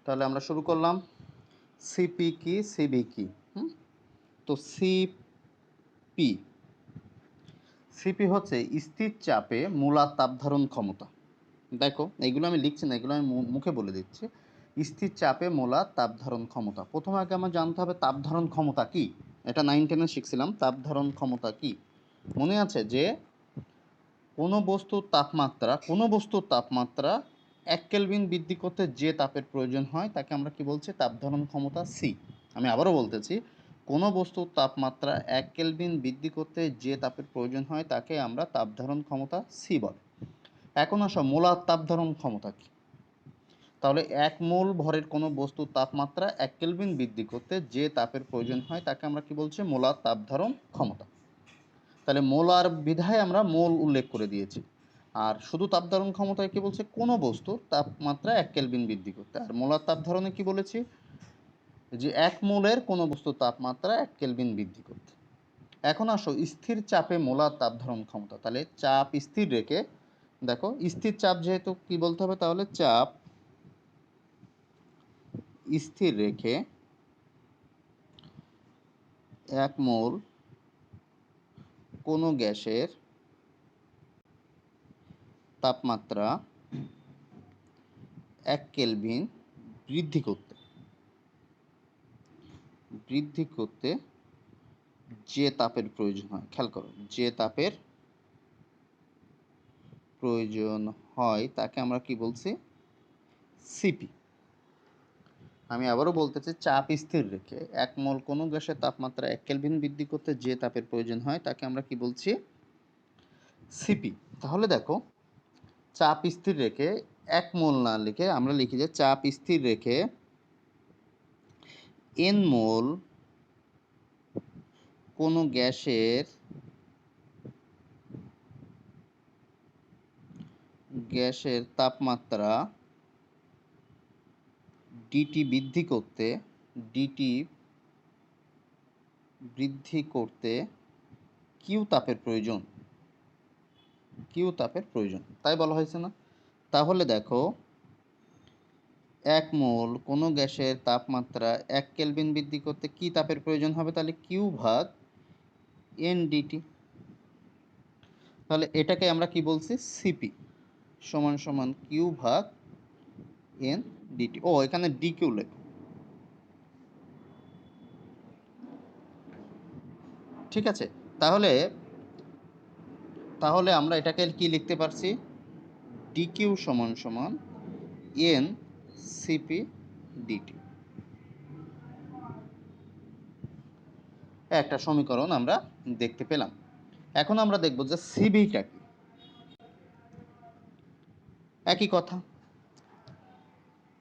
তাহলে আমরা শুরু করলাম। সিপি কি, সিবি কি? তো সিপি সিপি হচ্ছে স্থির চাপে মূলার তাপ ধারণ ক্ষমতা। দেখো এইগুলো আমি লিখছি না, এগুলো আমি মুখে বলে দিচ্ছি। স্থির চাপে মূলার তাপ ধারণ ক্ষমতা। প্রথমে আগে আমার জানতে হবে তাপ ধারণ ক্ষমতা কি। এটা 9-10-এ শিখছিলাম। তাপ ধারণ ক্ষমতা কি মনে আছে? যে কোনো বস্তুর তাপমাত্রা 1 কেলভিন বৃদ্ধি করতে যে তাপের প্রয়োজন হয় তাকে আমরা কি বলছি? তাপ ধারণ ক্ষমতা সি। আমি আবারও বলতেছি, কোনো বস্তুর তাপমাত্রা 1 কেলভিন বৃদ্ধি করতে যে তাপের প্রয়োজন হয় তাকে আমরা তাপ ধারণ ক্ষমতা সি বলি। এখন আসো মোলার তাপ ধারণ ক্ষমতা কি। তাহলে 1 মোল ভরের কোনো বস্তুর তাপমাত্রা 1 কেলভিন বৃদ্ধি করতে যে তাপের প্রয়োজন হয় তাকে আমরা কি বলছি? মোলার তাপ ধারণ ক্ষমতা। তাহলে মোলার বিধায় আমরা মোল উল্লেখ করে দিয়েছি। আর শুধু তাপ ধারণ ক্ষমতায় কি বলছে? কোনো বস্তুর তাপমাত্রা 1 কেলভিন বৃদ্ধি করতে। আর মোলার তাপ ধারণে কি বলেছি? যে 1 মোলের কোনো বস্তুর তাপমাত্রা 1 কেলভিন বৃদ্ধি করতে। এখন আসো স্থির চাপে মোলার তাপ ধারণ ক্ষমতা। তাহলে চাপ স্থির রেখে, দেখো স্থির চাপ যেহেতু কি বলতে হবে, তাহলে চাপ স্থির রেখে 1 মোল কোনো গ্যাসের তাপমাত্রা 1 কেলভিন বৃদ্ধি করতে যে তাপের প্রয়োজন হয়, খেয়াল করো, যে তাপের প্রয়োজন হয় তাকে আমরা কি বলছি? সিপি। আমি আবারও বলতেছি, চাপ স্থির রেখে 1 মোল কোনো গ্যাসের তাপমাত্রা 1 কেলভিন বৃদ্ধি করতে যে তাপের প্রয়োজন হয় তাকে আমরা কি বলছি? সিপি। তাহলে দেখো, চাপ স্থির রেখে 1 মোল না লিখে আমরা লিখি যে চাপ স্থির রেখে n মোল কোনো গ্যাসের তাপমাত্রা ডিটি বৃদ্ধি করতে কিউ তাপের প্রয়োজন, তাই বলা হয়েছে না? তাহলে দেখো, 1 মোল কোনো গ্যাসের তাপমাত্রা 1 কেলভিন বৃদ্ধি করতে কি তাপের প্রয়োজন হবে? তাহলে কিউ ভাগ এন ডিটি। তাহলে এটাকে আমরা কি বলছি? সিপি সমান সমান কিউ ভাগ এন ডিটি। ও, এখানে ডি কিউ লেখো, ঠিক আছে? তাহলে আমরা এটাকে কি লিখতে পারছি? ডি কিউ সমান সমান এন সিপি ডিটি। একটা সমীকরণ আমরা দেখতে পেলাম। এখন আমরা দেখব যে সিবিটা কি। একই কথা,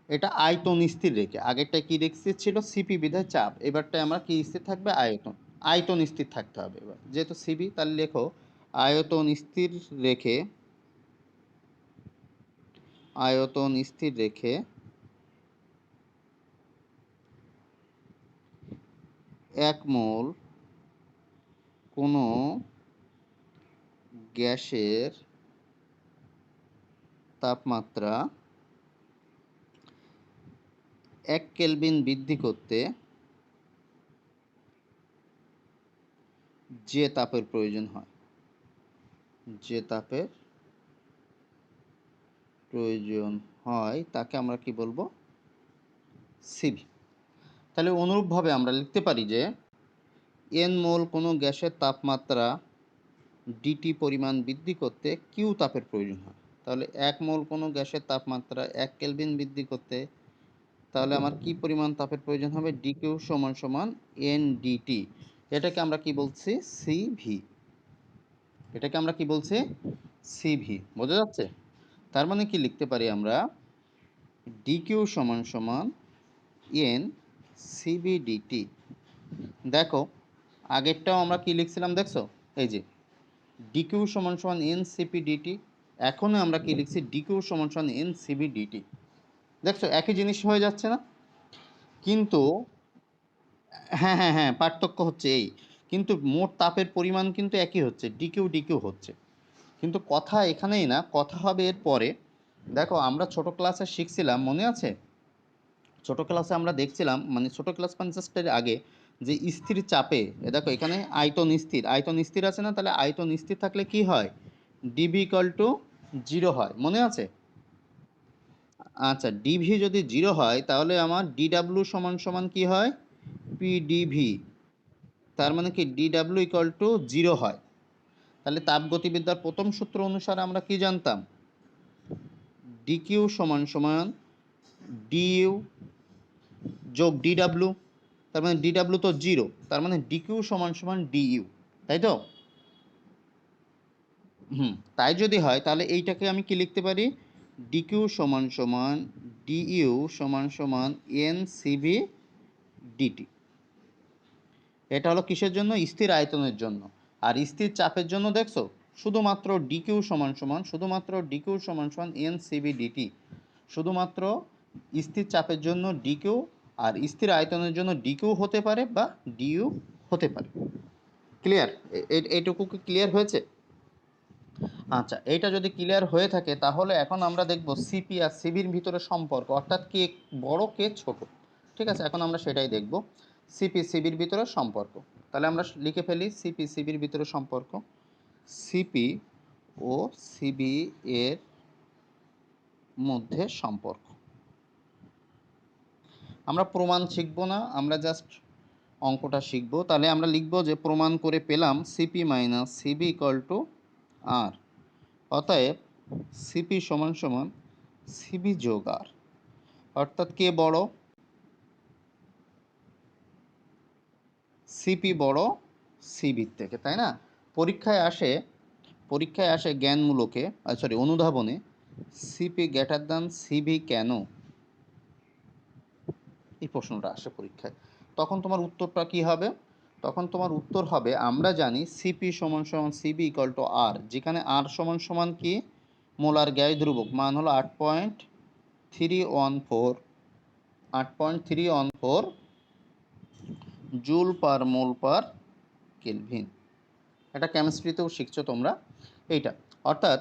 এটা আয়তন স্থির রেখে, আগেরটা কি স্থির ছিল? সিপি বিধায় চাপ। এবারটায় আমরা কি স্থির থাকবে? আয়তন স্থির থাকতে হবে। এবার যেহেতু সিবি, তাহলে লেখো আয়তন স্থির রেখে 1 মোল কোনো গ্যাসের তাপমাত্রা 1 কেলভিন বৃদ্ধি করতে যে তাপের প্রয়োজন হয় তাকে আমরা কি বলবো? সিবি। তাহলে অনুরূপভাবে আমরা লিখতে পারি যে এন মোল কোনো গ্যাসের তাপমাত্রা ডিটি পরিমাণ বৃদ্ধি করতে কিউ তাপের প্রয়োজন হয়। তাহলে 1 মোল কোনো গ্যাসের তাপমাত্রা 1 কেলভিন বৃদ্ধি করতে, তাহলে আমার কি পরিমাণ তাপের প্রয়োজন হবে? ডি কিউ সমান সমান এন ডিটি। এটাকে আমরা কি বলছি? সিভি। সিভি। বোঝা যাচ্ছে? তার মানে কি লিখতে পারি আমরা? ডি কিউ সমান সমান এন সিবি ডিটি। দেখো, আগেরটাও আমরা কি লিখছিলাম দেখছো? এই যে ডিকিউ সমান সমান এন সিপি ডিটি। এখনও আমরা কি লিখছি? ডিকিউ সমান সমান এন সিবি ডিটি। দেখছো একই জিনিস হয়ে যাচ্ছে না? কিন্তু হ্যাঁ, পার্থক্য হচ্ছে এই, কিন্তু মোট তাপের পরিমাণ কিন্তু একই হচ্ছে, ডিকিউ হচ্ছে। কিন্তু কথা এখানেই না, কথা হবে এর পরে। দেখো, আমরা ছোট ক্লাসে শিখছিলাম, মনে আছে? ছোট ক্লাসে আমরা দেখছিলাম, মানে ছোট ক্লাস কনসেপ্টের আগে, যে স্থির চাপে দেখো এখানে আয়তন স্থির আছে না, তাহলে আয়তন স্থির থাকলে কি হয়, ডিভি ইকুয়াল টু 0 হয়, মনে আছে? আচ্ছা, ডিভি যদি 0 হয় তাহলে আমার ডিডাব্লিউ সমান সমান কি হয়, পিডিভি। তার মানে কি ডিডাব্লিউ ইকুয়াল টু 0 হয়। তাহলে তাপগতিবিদ্যার প্রথম সূত্র অনুসারে আমরা কি জানতাম, ডিকিউ সমান সমান ডিইউ যোগ ডিডাব্লিউ। তার মানে ডিডাব্লিউ তো 0, তার মানে ডিকিউ সমান সমান ডিইউ, তাই তো? তাই যদি হয় তাহলে এইটাকে আমি কি লিখতে পারি, ডিকিউ সমান সমান ডিইউ সমান সমান এন সিভি ডিটি। এটা হলো কিসের জন্য, স্থির আয়তনের জন্য। আর স্থির চাপের জন্য দেখছো শুধুমাত্র ডিকিউ সমান সমান এন সিভি ডিটি। শুধুমাত্র স্থির চাপের জন্য ডিকিউ, আর স্থির আয়তনের জন্য ডিকিউ হতে পারে বা ডিইউ হতে পারে। ক্লিয়ার? এইটুকু কি ক্লিয়ার হয়েছে? আচ্ছা, এইটা যদি ক্লিয়ার হয়ে থাকে তাহলে এখন আমরা দেখব সিপি আর সিবির ভিতরে সম্পর্ক, অর্থাৎ কে বড় কে ছোট। ঠিক আছে, এখন আমরা সেটাই দেখব, সিপি সিবির ভিতরে সম্পর্ক। তাহলে আমরা লিখে ফেলি সিপি সিবির ভিতরে সম্পর্ক। সিপি ও সিবি এর মধ্যে সম্পর্ক। আমরা প্রমাণ শিখব না, আমরা জাস্ট অঙ্কটা শিখব। তাহলে আমরা লিখব যে প্রমাণ করে পেলাম CP minus CB equal to R, অতএব সিপি সমান সমান সিবি যোগ আর। অর্থাৎ কে বড়, সিপি বড় সিবির থেকে, তাই না? পরীক্ষায় আসে জ্ঞানমূলকে, সরি অনুধাবনে, সিপি গ্রেটার দ্যান সিবি কেন, এই প্রশ্নটা আসে পরীক্ষায়। তখন তোমার উত্তরটা কি হবে, তখন তোমার উত্তর হবে আমরা জানি সিপি সমান সমান সিবি ইকুয়াল টু আর, যেখানে আর সমান সমান কি, মোলার গ্যাস ধ্রুবক মান হলো 8.314 joule per mole per kelvin. এটা কেমিস্ট্রিতেও শিখছো তোমরা এইটা। অর্থাৎ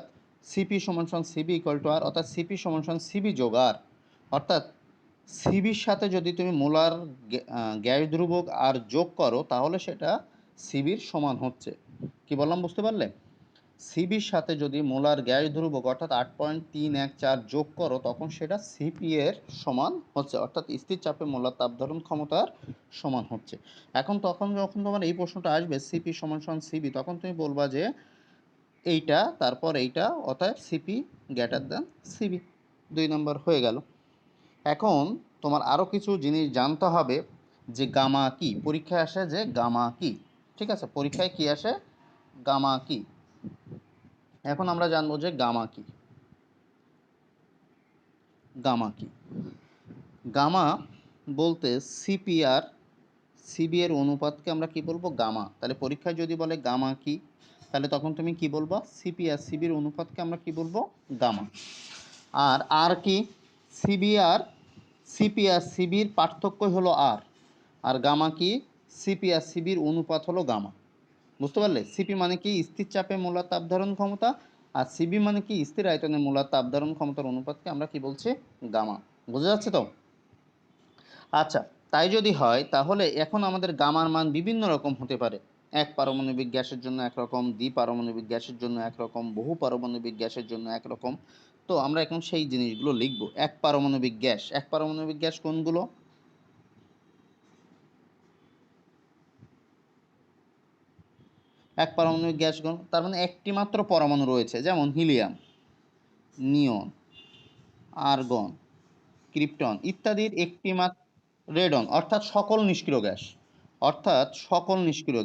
সিপি সমান সমান সিবি ইকুয়াল টু আর, অর্থাৎ সিপি সমান সমান সিবি যোগ আর। অর্থাৎ সিবির সাথে যদি তুমি মোলার গ্যাস ধ্রুবক আর যোগ করো তাহলে সেটা সিবির সমান হচ্ছে। কি বললাম বুঝতে পারলে? সিবির সাথে যদি মোলার গ্যাস ধ্রুবক অর্থাৎ 8.314 যোগ করো তখন সেটা সিপি এর সমান হচ্ছে, অর্থাৎ স্থির চাপে মোলার তাপ ধারণ ক্ষমতার সমান হচ্ছে। তখন যখন তোমার এই প্রশ্নটা আসবে সিপি সমান সমান সিবি, তখন তুমি বলবা যে এইটা তারপর এইটা, অর্থাৎ সিপি গ্রেটার দ্যান সিবি। 2 নম্বর হয়ে গেল। এখন তোমার আরও কিছু জিনিস জানতে হবে, যে গামা কি, পরীক্ষায় আসে যে গামা কি। ঠিক আছে, পরীক্ষায় কি আসে, গামা কি। এখন আমরা জানবো যে গামা কি। গামা কি, গামা বলতে সিপি আর সিবি এর অনুপাতকে আমরা কি বলবো, গামা। তাহলে পরীক্ষায় যদি বলে গামা কি, তাহলে তখন তুমি কি বলবো, সিপি আর সিবির অনুপাতকে আমরা কি বলবো, গামা। আর কি, সিপি আর সিবির পার্থক্যই হলো আর গামা কি, সিপি আর সিবির অনুপাত হলো গামা। বুঝতে পারলে? সিপি মানে কি, স্থির চাপে মোলার তাপ ধারণ ক্ষমতা, আর সিবি মানে কি, স্থির আয়তনে মোলার তাপ ধারণ ক্ষমতার অনুপাতকে আমরা কি বলছি, গামা। বোঝা যাচ্ছে তো? আচ্ছা, তাই যদি হয় তাহলে এখন আমাদের গামার মান বিভিন্ন রকম হতে পারে। এক পারমাণবিক গ্যাসের জন্য একরকম, দ্বিপারমাণবিক গ্যাসের জন্য একরকম, বহু পারমাণবিক গ্যাসের জন্য একরকম। তো আমরা এখন সেই জিনিসগুলো লিখব। এক পারমাণবিক গ্যাস কোনগুলো? এক পারমাণবিক গ্যাসগুলো, তার মানে একটি মাত্র পরমাণু রয়েছে, যেমন হিলিয়াম, নিয়ন, আর্গন, ক্রিপ্টন ইত্যাদির একটি মাত্র, রেডন, অর্থাৎ সকল নিষ্ক্রিয়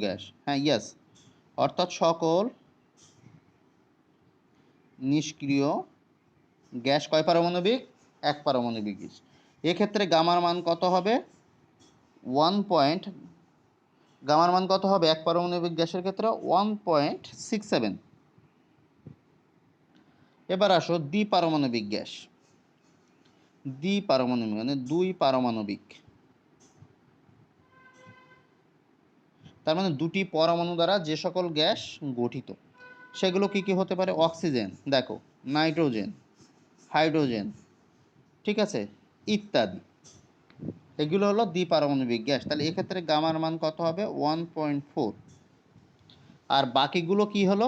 গ্যাস, হ্যাঁ ইয়েস, অর্থাৎ সকল নিষ্ক্রিয় গ্যাস কয় পারমাণবিক, এক পারমাণবিক গ্যাস। এক্ষেত্রে গামার মান কত হবে, 1 গামার মান কত হবে এক পারমাণবিক গ্যাসের ক্ষেত্রে, 1.67। এবার আসো দ্বিপারমাণবিক গ্যাস, মানে 2 পারমাণবিক, তার মানে দুটি পরমাণু দ্বারা যে সকল গ্যাস গঠিত, সেগুলো কি কি হতে পারে, অক্সিজেন, দেখো, নাইট্রোজেন, হাইড্রোজেন, ঠিক আছে, ইত্যাদি। এগুলো হলো দ্বিপারমাণবিক গ্যাস। তাহলে এক্ষেত্রে গামার মান কত হবে? 1.4। আর বাকিগুলো কি হলো?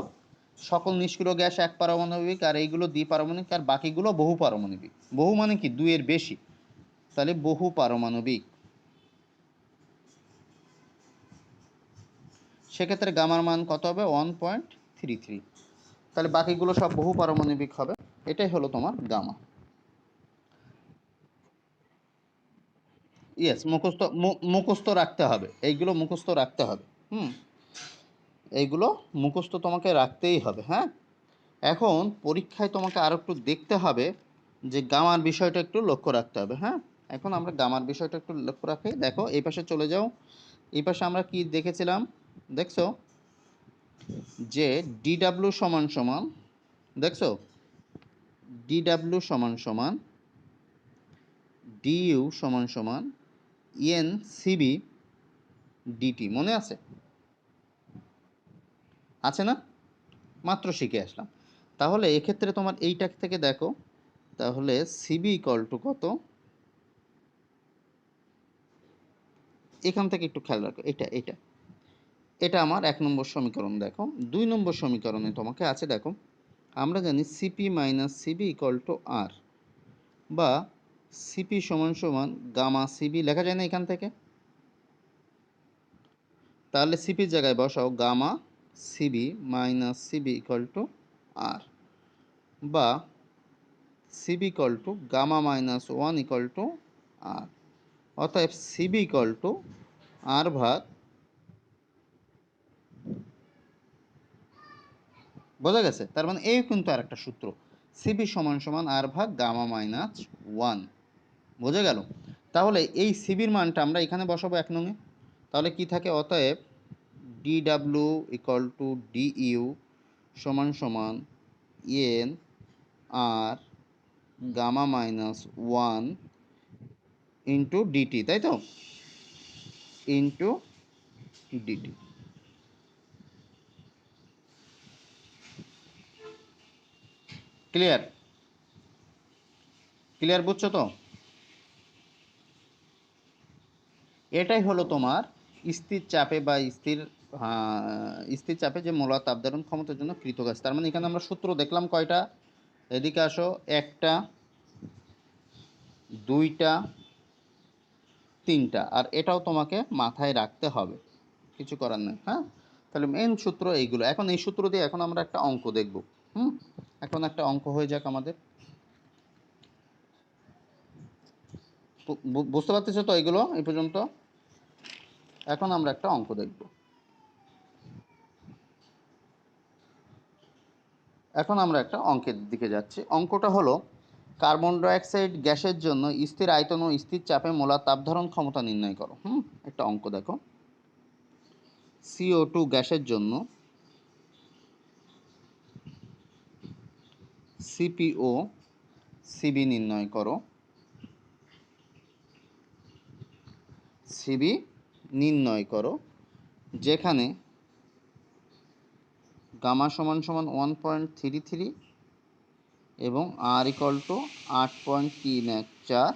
সকল নিষ্ক্রিয় গ্যাস এক পারমাণবিক, আর এইগুলো দ্বিপারমাণবিক, আর বাকিগুলো বহু পারমাণবিক। বহু মানে কি? দুইয়ের বেশি, তাহলে বহু পারমাণবিক। সেক্ষেত্রে গামার মান কত হবে? 1.33। তাহলে বাকিগুলো সব বহু পারমাণবিক হবে। এটাই হলো তোমার গামা। ইয়েস, মুখস্থ রাখতে হবে, এইগুলো মুখস্থ রাখতে হবে। এইগুলো মুখস্থ তোমাকে রাখতেই হবে। হ্যাঁ, এখন পরীক্ষায় তোমাকে আরও একটু দেখতে হবে যে গামার বিষয়টা একটু লক্ষ্য রাখতে হবে। হ্যাঁ, এখন আমরা গামার বিষয়টা একটু লক্ষ্য রাখি। দেখো এই পাশে চলে যাও। এই পাশে আমরা কি দেখেছিলাম? দেখছো যে ডিডাব্লিউ সমান সমান, দেখছো ডিডাব্লিউ সমান সমান ডিইউ সমান সমান এন সিবি ডিটি, মনে আছে? আছে না? মাত্র শিখে আসলাম। তাহলে এক্ষেত্রে তোমার এইটা থেকে দেখো, তাহলে সিবি ইকুয়াল টু কত? এখান থেকে একটু খেয়াল রাখো, এটা এটা এটা আমার 1 নম্বর সমীকরণ। দেখো 2 নম্বর সমীকরণে তোমাকে আছে, দেখো আমরা জানি CP minus CB equal to R, বা সিপি সমান সমান গামা সিবি লেখা যায় না এখান থেকে? তাহলে সিপির জায়গায় বসাও gamma CB minus CB equal to R, বা CB equal to gamma minus 1 equal to R. অতএব সিবি ইকুয়াল টু আর ভাগ, বোঝা গেছে? তার মানে এই কিন্তু আর একটা সূত্র, সিবি সমান সমান আর ভাগ গামা মাইনাস 1। বোঝা গেল? তাহলে এই সিবির মানটা আমরা এখানে বসাবো 1 নঙে। তাহলে কি থাকে? অতএব ডিডাব্লিউ ইকুয়াল টু ডিইউ সমান সমান এন আর গামা মাইনাস 1 ইন্টু ডিটি, তাই তো? Into DT. ক্লিয়ার? ক্লিয়ার, বুঝছো তো? এটাই হলো তোমার স্থির চাপে বা স্থির চাপে যে মোলার তাপ ধারণ ক্ষমতার জন্য কৃতকাজ। তার মানে এখানে আমরা সূত্র দেখলাম কয়টা? এদিকে আসো, 1টা, 2টা, 3টা, আর এটাও তোমাকে মাথায় রাখতে হবে, কিছু করার নেই। হ্যাঁ, তাহলে মেন সূত্র এইগুলো। এখন এই সূত্র দিয়ে এখন আমরা একটা অঙ্ক দেখব। এখন একটা অঙ্ক হয়ে যাক আমাদের। বুঝতে পারতেছো তো এইগুলো এই পর্যন্ত? এখন আমরা একটা অঙ্ক দেখব। এখন আমরা একটা অঙ্কের দিকে যাচ্ছি। অঙ্কটা হলো কার্বন ডাইঅক্সাইড গ্যাসের জন্য স্থির আয়তন ও স্থির চাপে মোলার তাপ ধারণ ক্ষমতা নির্ণয় করো। একটা অঙ্ক দেখো। CO2 গ্যাসের জন্য CPO সিবি নির্ণয় করো। সিবি নির্ণয় করো, যেখানে গামা সমান সমান 1.33 এবং R equal to 8.314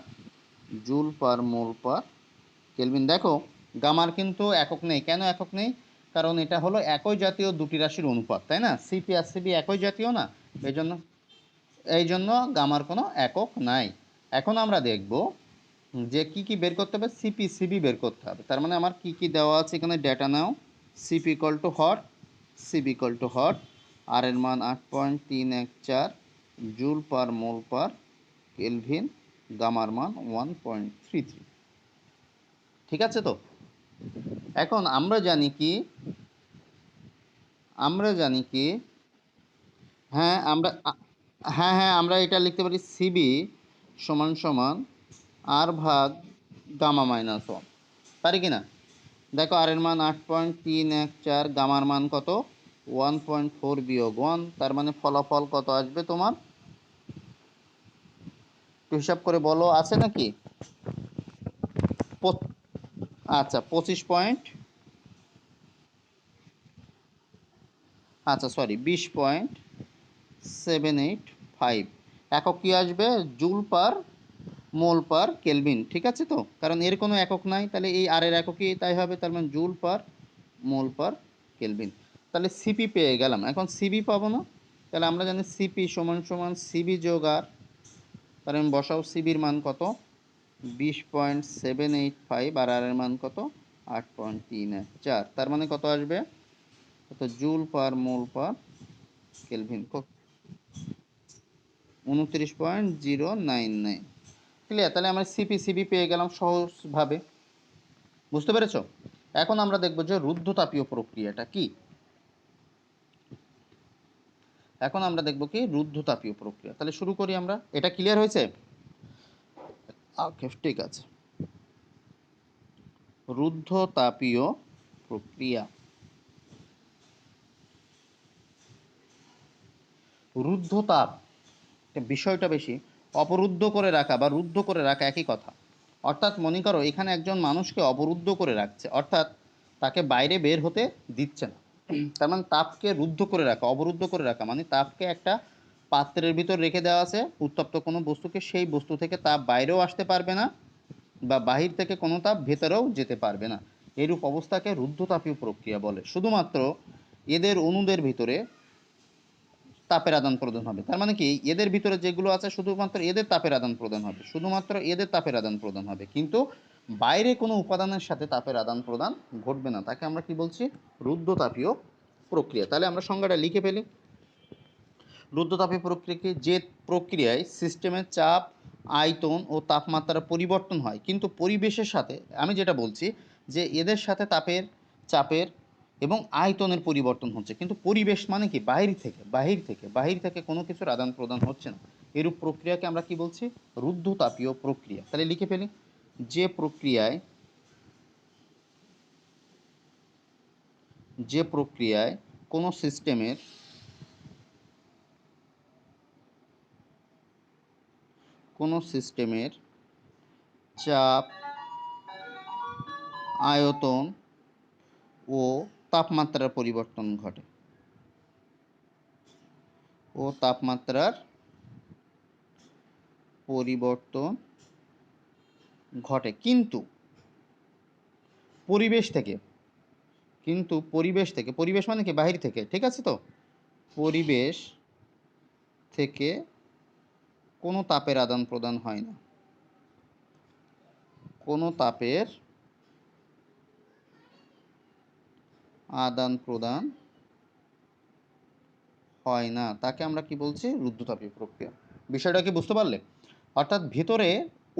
joule per mole per kelvin. দেখো গামার কিন্তু একক নেই। কেন একক নেই? কারণ এটা হলো একই জাতীয় দুটি রাশির অনুপাত, তাই না? সিপি আর সিবি একই জাতীয় না, এই জন্য গামার কোনো একক নাই। এখন আমরা দেখব যে কি কি বের করতে হবে। সিপি সিবি বের করতে হবে। তার মানে আমার কি কি দেওয়া আছে এখানে ডেটা নাও। CP equal to what, CB equal to what, R এর মান 8.314 joule per mole per kelvin, গামার মান 1.33। ঠিক আছে তো? এখন আমরা জানি কি হ্যাঁ আমরা এটা লিখতে পারি সিবি সমান সমান আর ভাগ গামা মাইনাস 1, পারি কি না? দেখো আর এর মান 8.314, গামার মান কত? 1.4 বিয়োগ 1, তার মানে ফলাফল কত আসবে তোমার? একটু হিসাব করে বলো, আছে নাকি? আচ্ছা 25 পয়েন্ট, আচ্ছা সরি 20.785। একক কি আসবে? Joule per mole per kelvin, ঠিক আছে তো, কারণ এর কোনো একক নাই, তাহলে এই আর এর এককই তাই হবে, তার মানে joule per mole per kelvin. তাহলে সিপি পেয়ে গেলাম, এখন সিবি পাবো না, তাহলে আমরা জানি সিপি সমান সমান সিবি যোগ আর, তাহলে আমি বসাও সিবির মান কত 20.785 আর আর এর মান কত 8.314, তার মানে কত আসবে, কত joule per mole per kelvin, 29.099। Clear? তাহলে আমরা সিবি পেয়ে গেলাম সহজভাবে, বুঝতে পেরেছো? এখন আমরা দেখব যে রুদ্ধতাপীয় প্রক্রিয়াটা কি। এখন আমরা দেখব কি রুদ্ধতাপীয় প্রক্রিয়া। তাহলে শুরু করি আমরা। এটা ক্লিয়ার হয়েছে? ওকে, ঠিক আছে। রুদ্ধতাপীয় প্রক্রিয়া। রুদ্ধতাপ বিষয়টা বেশি, অবরুদ্ধ করে রাখা বা রুদ্ধ করে রাখা একই কথা। অর্থাৎ মনে করো এখানে একজন মানুষকে অবরুদ্ধ করে রাখছে, অর্থাৎ তাকে বাইরে বের হতে দিচ্ছে না। তার মানে তাপকে রুদ্ধ করে রাখা, অবরুদ্ধ করে রাখা মানে তাপকে একটা পাত্রের ভিতর রেখে দেওয়া আছে উত্তপ্ত কোনো বস্তুকে, সেই বস্তু থেকে তাপ বাইরেও আসতে পারবে না বা বাহির থেকে কোনো তাপ ভেতরেও যেতে পারবে না। এরূপ অবস্থাকে রুদ্ধতাপীয় প্রক্রিয়া বলে। শুধুমাত্র এদের অণুদের ভিতরে তাপের আদান প্রদান হবে। তার মানে কি এদের ভিতরে যেগুলো আছে শুধুমাত্র এদের তাপের আদান প্রদান হবে, শুধুমাত্র এদের তাপের আদান প্রদান হবে, কিন্তু বাইরে কোনো উপাদানের সাথে তাপের আদান প্রদান ঘটবে না। তাকে আমরা কি বলছি? রুদ্ধতাপীয় প্রক্রিয়া। তাহলে আমরা সংজ্ঞাটা লিখে ফেলি। রুদ্ধতাপীয় প্রক্রিয়া কি? যে প্রক্রিয়ায় সিস্টেমের চাপ, আয়তন ও তাপমাত্রার পরিবর্তন হয় কিন্তু পরিবেশের সাথে, আমি যেটা বলছি যে এদের সাথে তাপের, চাপের এবং আয়তনের পরিবর্তন হচ্ছে, কিন্তু পরিবেশ মানে কি বাহির থেকে কোনো কিছুর আদান প্রদান হচ্ছে না। এরূপ প্রক্রিয়াকে আমরা কি বলছি? রুদ্ধতাপীয় প্রক্রিয়া। তাহলে লিখে ফেলি। যে প্রক্রিয়ায় কোনো সিস্টেমের চাপ, আয়তন ও তাপমাত্রার পরিবর্তন ঘটে কিন্তু পরিবেশ থেকে, পরিবেশ মানে কি বাহির থেকে, ঠিক আছে তো, পরিবেশ থেকে কোনো তাপের আদান প্রদান হয় না, কোনো তাপের আদান প্রদান হয় না, তাকে আমরা কি বলছি? রুদ্ধতাপীয় প্রক্রিয়া। বিষয়টা কি বুঝতে পারলে? অর্থাৎ ভেতরে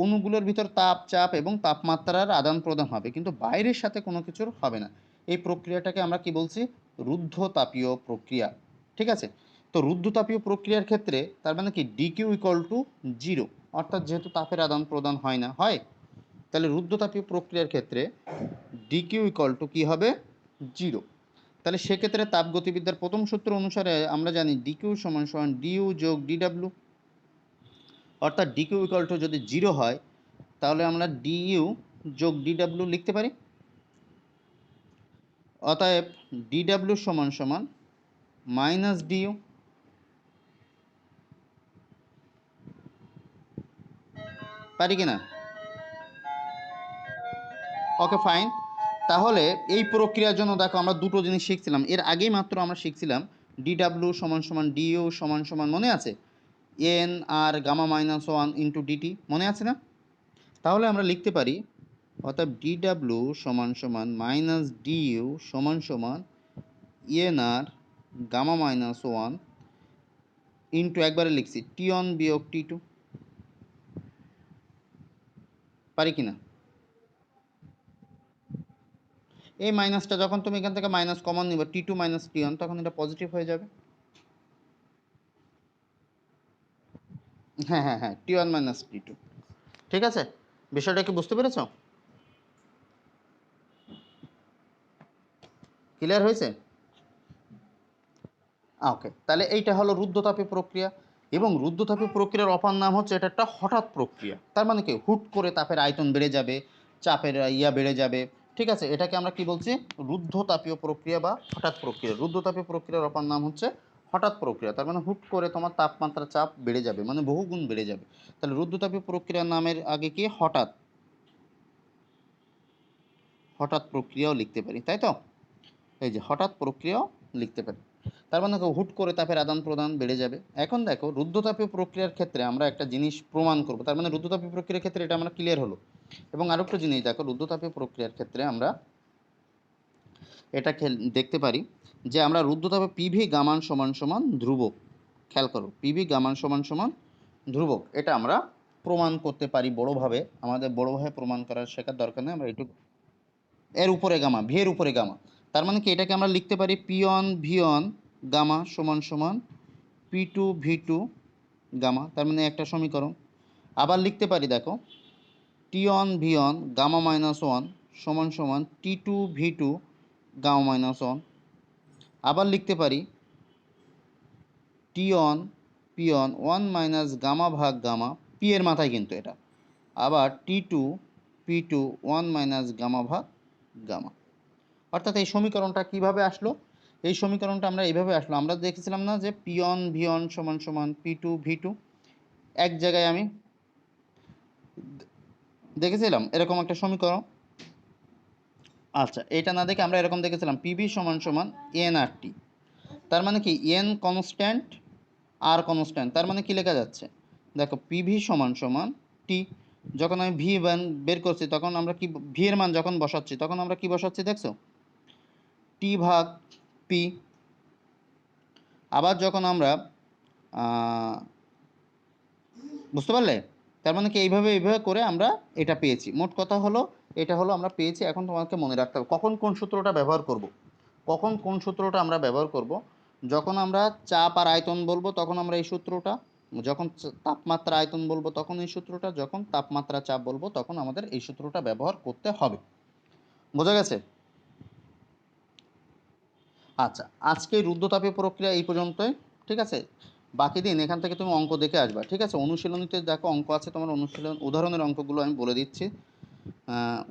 অণুগুলোর ভিতর তাপ, চাপ এবং তাপমাত্রার আদান প্রদান হবে কিন্তু বাইরের সাথে কোনো কিছুর হবে না। এই প্রক্রিয়াটাকে আমরা কি বলছি? রুদ্ধতাপীয় প্রক্রিয়া, ঠিক আছে? তো রুদ্ধতাপীয় প্রক্রিয়ার ক্ষেত্রে তার মানে কি ডিকিউ ইকুয়াল টু 0, অর্থাৎ যেহেতু তাপের আদান প্রদান হয় না, তাহলে রুদ্ধতাপীয় প্রক্রিয়ার ক্ষেত্রে ডিকিউ ইকুয়াল টু কী হবে? 0। তাহলে সেক্ষেত্রে তাপগতিবিদ্যার প্রথম সূত্র অনুসারে আমরা জানি ডিকিউ সমান সমান ডিইউ যোগ ডিডাব্লিউ, অর্থাৎ ডিকিউ ইকুয়াল টু যদি 0 হয় তাহলে আমরা ডিইউ যোগ ডিডাব্লিউ লিখতে পারি। অতএব ডিডাব্লিউ সমান সমান মাইনাস ডিইউ, পারি কিনা? ওকে, ফাইন। তাহলে এই প্রক্রিয়ার জন্য দেখো আমরা দুটো জিনিস শিখছিলাম, এর আগেই মাত্র আমরা শিখছিলাম ডিডাব্লিউ সমান সমান ডিইউ সমান সমান, মনে আছে, এন আর গামা মাইনাস 1 ইন্টু ডিটি, মনে আছে না? তাহলে আমরা লিখতে পারি অর্থাৎ ডিডাব্লিউ সমান সমান মাইনাস ডিইউ সমান সমান এন আর গামা মাইনাস 1 ইন্টু, একবারে লিখছি টি ওয়ান বিয়োগ টি টু, পারি কিনা? এই মাইনাসটা যখন তুমি এখান থেকে মাইনাস কমন নিবে টি টু মাইনাস টি ওয়ান, তখন এটা পজিটিভ হয়ে যাবে। হ্যাঁ হ্যাঁ হ্যাঁ, টি ওয়ান মাইনাস টি টু, ঠিক আছে? বিষয়টা কি বুঝতে পেরেছ? ক্লিয়ার হয়েছে? ওকে, তাহলে এইটা হলো রুদ্ধতাপীয় প্রক্রিয়া। এবং রুদ্ধতাপীয় প্রক্রিয়ার অপর নাম হচ্ছে এটা একটা হঠাৎ প্রক্রিয়া। তার মানে কি হুট করে তাপের আয়তন বেড়ে যাবে, চাপের বেড়ে যাবে, ঠিক আছে? এটাকে আমরা কি বলছি? রুদ্ধতাপীয় প্রক্রিয়া বা হঠাৎ প্রক্রিয়া। রুদ্ধতাপীয় প্রক্রিয়ার অপর নাম হচ্ছে হঠাৎ প্রক্রিয়া, তার মানে হুট করে তোমার তাপমাত্রা চাপ বেড়ে যাবে, মানে বহুগুণ বেড়ে যাবে। তাহলে রুদ্ধতাপীয় প্রক্রিয়ার নামের আগে কি হঠাৎ, হঠাৎ প্রক্রিয়াও লিখতে পারি, তাই তো? এই যে হঠাৎ প্রক্রিয়াও লিখতে পারি। তার মানে হুট করে তাপের আদান প্রদান বেড়ে যাবে। এখন দেখো রুদ্ধতাপীয় প্রক্রিয়ার ক্ষেত্রে আমরা একটা জিনিস প্রমাণ করব, তার মানে রুদ্ধতাপীয় প্রক্রিয়ার ক্ষেত্রে এটা আমরা ক্লিয়ার হলো। এবং আরেকটা জিনিস দেখো, রুদ্ধতাপীয় প্রক্রিয়ার ক্ষেত্রে আমরা এটা দেখতে পারি যে আমরা রুদ্ধতাপে পিভি গামান সমান সমান ধ্রুবক, খেয়াল করো পিভি গামান সমান সমান ধ্রুবক, এটা আমরা প্রমাণ করতে পারি বড়োভাবে। আমাদের বড়োভাবে প্রমাণ করার শেখার দরকার নেই, আমরা একটু এর উপরে গামা, ভি এর উপরে গামা। তার মানে কি এটাকে আমরা লিখতে পারি P one V one gamma সমান সমান P two V two gamma, তার মানে একটা সমীকরণ। আবার লিখতে পারি দেখো T one V one gamma minus one সমান সমান T two V two gamma minus one. আবার লিখতে পারি T one P one one minus gamma ভাগ গামা, পি এর মাথায় কিন্তু এটা। আবার T two P two one minus gamma ভাগ গামা। অর্থাৎ এই সমীকরণটা কিভাবে আসলো? এই সমীকরণটা আমরা এইভাবে আসলো, আমরা দেখেছিলাম না যে পি অন ভি অন সমান সমান পি টু ভি টু, এক জায়গায় আমি দেখেছিলাম এরকম একটা সমীকরণ। আচ্ছা, এটা না দেখে আমরা এরকম দেখেছিলাম পিভি সমান সমান এন আর টি। তার মানে কি এন কনস্ট্যান্ট আর কনস্ট্যান্ট, তার মানে কি লেখা যাচ্ছে দেখো পিভি সমান সমান টি। যখন আমি ভি বের করছি তখন আমরা কি ভি এর মান যখন বসাচ্ছি তখন আমরা কি বসাচ্ছি দেখছো, টি ভাগ পি। আবার যখন আমরা বুঝতে পারলে, তার মানে কি এইভাবে করে আমরা এটা পেয়েছি। মোট কথা হলো এটা হলো আমরা পেয়েছি। এখন তোমাকে মনে রাখতে হবে কখন কোন সূত্রটা ব্যবহার করব। কখন কোন সূত্রটা আমরা ব্যবহার করব, যখন আমরা চাপ আর আয়তন বলবো তখন আমরা এই সূত্রটা, যখন তাপমাত্রা আয়তন বলবো তখন এই সূত্রটা, যখন তাপমাত্রা চাপ বলবো তখন আমাদের এই সূত্রটা ব্যবহার করতে হবে। বোঝা গেছে? আচ্ছা, আজকে রুদ্ধতাপীয় প্রক্রিয়া এই পর্যন্তই, ঠিক আছে? বাকি দিন এখান থেকে তুমি অঙ্ক দেখে আসবা, ঠিক আছে? অনুশীলনীতে দেখো অঙ্ক আছে তোমার, অনুশীলন উদাহরণের অঙ্কগুলো আমি বলে দিচ্ছি।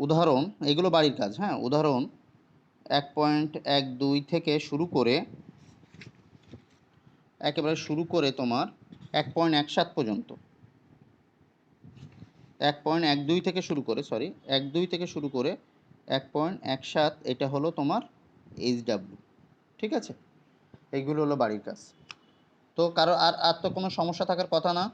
উদাহরণ এগুলো বাড়ির কাজ, হ্যাঁ? উদাহরণ 1.12 থেকে শুরু করে একেবারে শুরু করে তোমার 1.17 পর্যন্ত, 1.12 থেকে শুরু করে 1.2 থেকে শুরু করে 1.17, এটা হলো তোমার এইচডাব্লিউ, ঠিক আছে? এইগুলো হলো বাড়ির কাজ। তো কারো আর আর তো কোনো সমস্যা থাকার কথা না।